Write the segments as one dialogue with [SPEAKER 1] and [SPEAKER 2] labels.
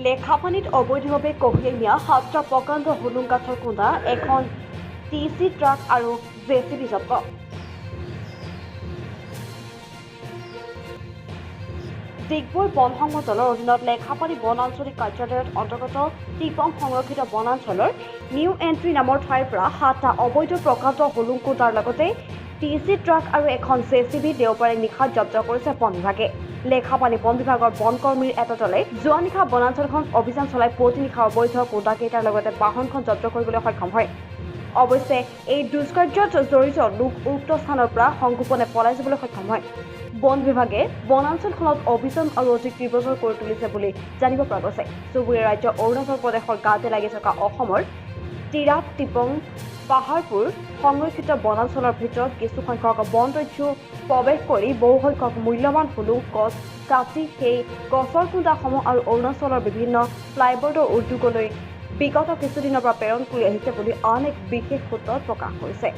[SPEAKER 1] লেখাপানীত অবৈধভাৱে কঢ়িয়াই নিয়া 7টা প্ৰকাণ্ড হুলুং কাঠৰ কুঁডা, এখন টিচি ট্ৰাক আৰু জেচিবি জব্দ। ডিগবৈ বন সংমণ্ডলৰ অধীনত লেখাপানী বন আঞ্চলিক কাৰ্যালয়ৰ অন্তৰ্গত টিপং সংৰক্ষিত বনাঞ্চলৰ নিউ এণ্ট্ৰি নামৰ ঠাইৰ পৰা 7টা অবৈধ প্ৰকাণ্ড হুলুং কুঁডাৰ লগতে টিচি ট্ৰাক আৰু এখন জেচিবি দেওবাৰে নিশা জব্দ কৰিছে বন বিভাগে। লেখাপানী বন বিভাগৰ বন কৰ্মীৰ এটা দলে যোৱা নিশা বনাঞ্চলখন অভিযান চলাই পুৱতি নিশা অবৈধ কুঁডাকেইটাৰ লগতে বাহনখন জব্দ কৰিবলৈ সক্ষম হয়। অৱশ্যে এই দুষ্কাৰ্যত জড়িত লোক উক্ত স্থানৰ পৰা সংগোপনে পলাই যাবলৈ সক্ষম হয়। বন বিভাগে বনাঞ্চলখনত অভিযান আৰু অধিক তীব্ৰতৰ কৰি তুলিছে বুলি জানিব পৰা গৈছে। চুবুৰীয়া ৰাজ্য অৰুণাচল প্ৰদেশৰ গাতে লাগি থকা অসমৰ তিৰাপ টিপং পাহাৰপুৰ সংৰক্ষিত বনাঞ্চলৰ ভিতৰত কিছুসংখ্যক বন দস্যু প্ৰৱেশ কৰি বহুসংখ্যক মূল্যৱান হুলুং গছ কাটি সেই গছৰ কুঁডাসমূহ আৰু অৰুণাচলৰ বিভিন্ন প্লাইবৰ্ডৰ উদ্যোগলৈ বিগত কিছুদিনৰ পৰা প্ৰেৰণ কৰি আহিছে বুলি আন এক বিশেষ সূত্ৰত প্ৰকাশ কৰিছে।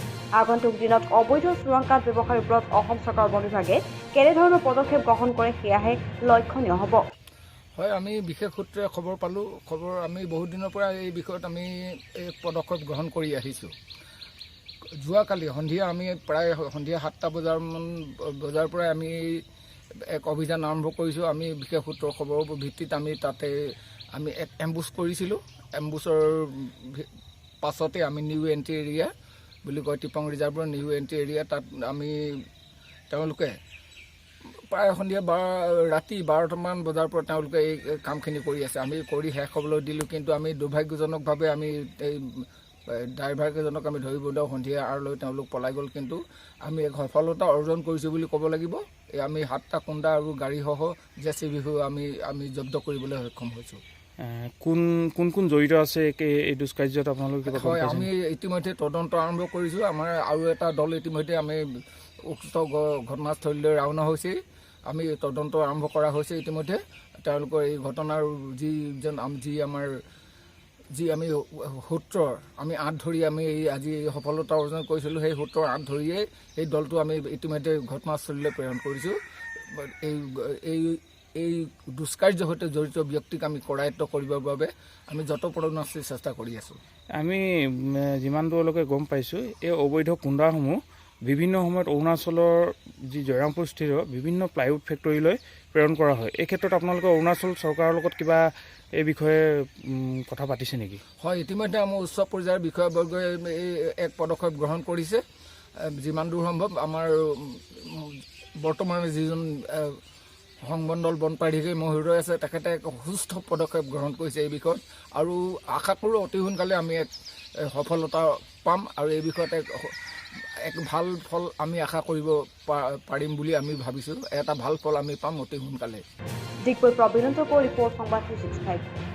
[SPEAKER 1] আগন্তুক দিনত অবৈধ চোৰাং কাঠ ব্যৱসায়ৰ ওপৰত অসম চৰকাৰৰ বন বিভাগে কেনেধৰণৰ পদক্ষেপ গ্ৰহণ কৰে সেয়াহে লক্ষণীয় হ'ব।
[SPEAKER 2] হয়, আমি বিশেষ সূত্ৰে খবৰ পালোঁ। আমি বহুত দিনৰ পৰা এই বিষয়ত আমি এক পদক্ষেপ গ্ৰহণ কৰি আহিছোঁ। যোৱাকালি সন্ধিয়া আমি প্ৰায় সন্ধিয়া 7টা বজাৰ পৰাই আমি এক অভিযান আৰম্ভ কৰিছোঁ। আমি বিশেষ সূত্ৰৰ খবৰৰ ভিত্তিত আমি তাতে এক এম্বুছ কৰিছিলোঁ। এম্বুছৰ পাছতে আমি নিউ এণ্ট্ৰি এৰিয়া বুলি কয়, টিপং ৰিজাৰ্ভৰ নিউ এণ্ট্ৰি এৰিয়া, তাত আমি তেওঁলোকে প্ৰায় সন্ধিয়া ৰাতি 12টামান বজাৰ পৰা তেওঁলোকে এই কামখিনি কৰি আছে। আমি কৰি শেষ হ'বলৈ দিলোঁ, কিন্তু আমি দুৰ্ভাগ্যজনকভাৱে আমি এই ড্ৰাইভাৰকেইজনক আমি ধৰিবলৈ সন্ধিয়া আৰলৈ তেওঁলোক পলাই গ'ল। কিন্তু আমি এক সফলতা অৰ্জন কৰিছোঁ বুলি ক'ব লাগিব। আমি 7টা কুঁডা আৰু গাড়ীসহ জেচিবি আমি জব্দ কৰিবলৈ সক্ষম হৈছোঁ।
[SPEAKER 3] কোন কোন জড়িত আছে এই দুষ্কাৰ্যত আপোনালোকে?
[SPEAKER 2] হয়, আমি ইতিমধ্যে তদন্ত আৰম্ভ কৰিছোঁ। আমাৰ আৰু এটা দল ইতিমধ্যে আমি উক্ত ঘটনাস্থলীলৈ ৰাওনা হৈছে। আমি তদন্ত আৰম্ভ কৰা হৈছে ইতিমধ্যে। তেওঁলোকৰ এই ঘটনাৰ যি আমি সূত্ৰৰ আমি আঁত ধৰি আমি আজি সফলতা অৰ্জন কৰিছিলোঁ, সেই সূত্ৰৰ আঁত ধৰিয়েই এই দলটো আমি ইতিমধ্যে ঘটনাস্থলীলৈ প্ৰেৰণ কৰিছোঁ। এই দুষ্কাৰ্যৰ সৈতে জড়িত ব্যক্তিক আমি কৰায়ত্ব কৰিবৰ বাবে আমি যৎপৰোনাস্তি চেষ্টা কৰি আছোঁ। আমি
[SPEAKER 3] যিমান দূৰলৈকে গম পাইছোঁ, এই অবৈধ কুঁডাসমূহ বিভিন্ন সময়ত অৰুণাচলৰ যি জয়ৰামপুৰস্থিত বিভিন্ন প্লাইউড ফেক্টৰীলৈ প্ৰেৰণ কৰা হয়। এই ক্ষেত্ৰত আপোনালোকে অৰুণাচল চৰকাৰৰ লগত কিবা এই বিষয়ে কথা পাতিছে নেকি?
[SPEAKER 2] হয়, ইতিমধ্যে আমাৰ উচ্চ পৰ্যায়ৰ বিষয়াবৰ্গই এক পদক্ষেপ গ্ৰহণ কৰিছে। যিমান দূৰ সম্ভৱ আমাৰ বৰ্তমানে যিজন সংমণ্ডল বন প্ৰাধিকাৰী মহোদয় আছে, তেখেতে এক সুস্থ পদক্ষেপ গ্ৰহণ কৰিছে এই বিষয়ত, আৰু আশা কৰোঁ অতি সোনকালে আমি এক সফলতা পাম আৰু এই বিষয়ত এক ভাল ফল আমি আশা কৰিব পাৰিম বুলি আমি ভাবিছোঁ। এটা ভাল ফল আমি পাম অতি সোনকালে।
[SPEAKER 1] ডিগবৈ প্ৰবীণন্তৰ ৰিপৰ্ট সংবাদ 365।